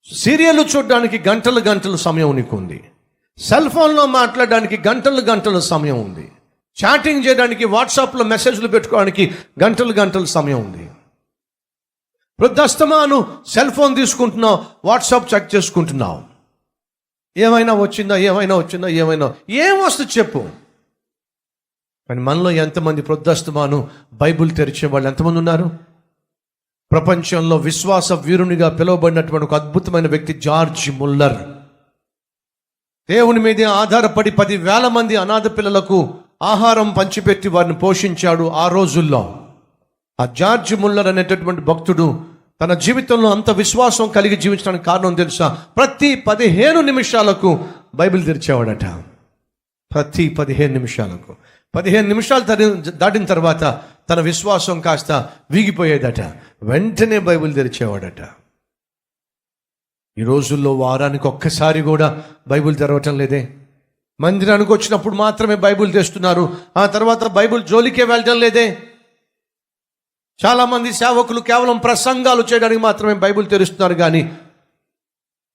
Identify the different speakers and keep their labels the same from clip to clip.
Speaker 1: Serial చూడడానికి గంటలు గంటలు సమయం నీకు ఉంది. సెల్ ఫోన్లో మాట్లాడడానికి గంటలు గంటల సమయం ఉంది. చాటింగ్ చేయడానికి, వాట్సాప్లో మెసేజ్లు పెట్టుకోవడానికి గంటలు గంటల సమయం ఉంది. వృద్ధాస్తమాను సెల్ ఫోన్ తీసుకుంటున్నావు, వాట్సాప్ చెక్ చేసుకుంటున్నావు. ఏమైనా వచ్చిందా, ఏం వస్తుంది చెప్పు. కానీ మనలో ఎంతమంది వృద్ధాస్తమాను బైబిల్ తెరిచే వాళ్ళు ఎంతమంది ఉన్నారు? ప్రపంచంలో విశ్వాస వీరునిగా పిలువబడినటువంటి ఒక అద్భుతమైన వ్యక్తి జార్జ్ ముల్లర్. దేవుని మీదే ఆధారపడి 10,000 మంది అనాథ పిల్లలకు ఆహారం పంచిపెట్టి వారిని పోషించాడు ఆ రోజుల్లో. ఆ జార్జ్ ముల్లర్ అనేటటువంటి భక్తుడు తన జీవితంలో అంత విశ్వాసం కలిగి జీవించడానికి కారణం తెలుసా? ప్రతి 15 నిమిషాలకు బైబిల్ తెరిచేవాడట. ప్రతి 15 నిమిషాలకు. 15 నిమిషాలు దాటిన తర్వాత తన విశ్వాసం కాస్త వీగిపోయేదట. వెంటనే బైబిల్ తెరిచేవాడట. ఈ రోజుల్లో వారానికి ఒక్కసారి కూడా బైబిల్ తెరవటం లేదే. మందిరానికి వచ్చినప్పుడు మాత్రమే బైబిల్ తెస్తున్నారు. ఆ తర్వాత బైబిల్ జోలికే వెళ్ళటం లేదే. చాలామంది సేవకులు కేవలం ప్రసంగాలు చేయడానికి మాత్రమే బైబిల్ తెరుస్తున్నారు, కానీ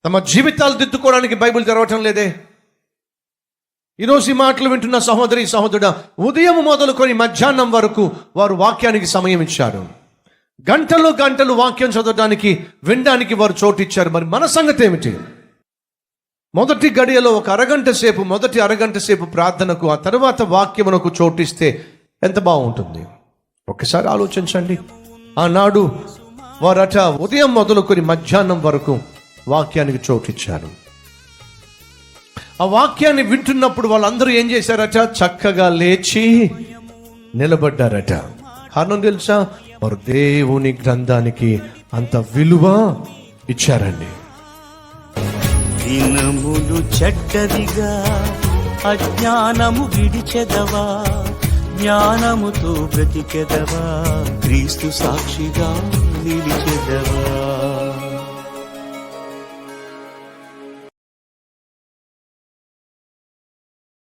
Speaker 1: తమ జీవితాలు దిద్దుకోవడానికి బైబిల్ తెరవటం లేదే. ఈరోజు ఈ మాటలు వింటున్న సహోదరి సహోదరుడా, ఉదయం మొదలుకొని మధ్యాహ్నం వరకు వారు వాక్యానికి సమయం ఇచ్చారు. గంటలు గంటలు వాక్యం చదవడానికి, వినడానికి వారు చోటిచ్చారు. మరి మన సంగతి ఏమిటి? మొదటి గడియలో ఒక మొదటి అరగంట సేపు ప్రార్థనకు, ఆ తర్వాత వాక్యమునకు చోటిస్తే ఎంత బాగుంటుంది. ఒక్కసారి ఆలోచించండి. ఆనాడు వారట ఉదయం మొదలుకొని మధ్యాహ్నం వరకు వాక్యానికి చోటిచ్చారు. ఆ వాక్యాన్ని వింటున్నప్పుడు వాళ్ళందరూ ఏం చేశారట? చక్కగా లేచి నిలబడ్డారట. కారణం తెలుసా? వారు దేవుని గ్రంథానికి అంత విలువ ఇచ్చారండి.
Speaker 2: దినములు చెడ్డదిగా అజ్ఞానము విడిచెదవా, జ్ఞానముతో బ్రతికెదవా, క్రీస్తు సాక్షిగా నిలిచెదవా.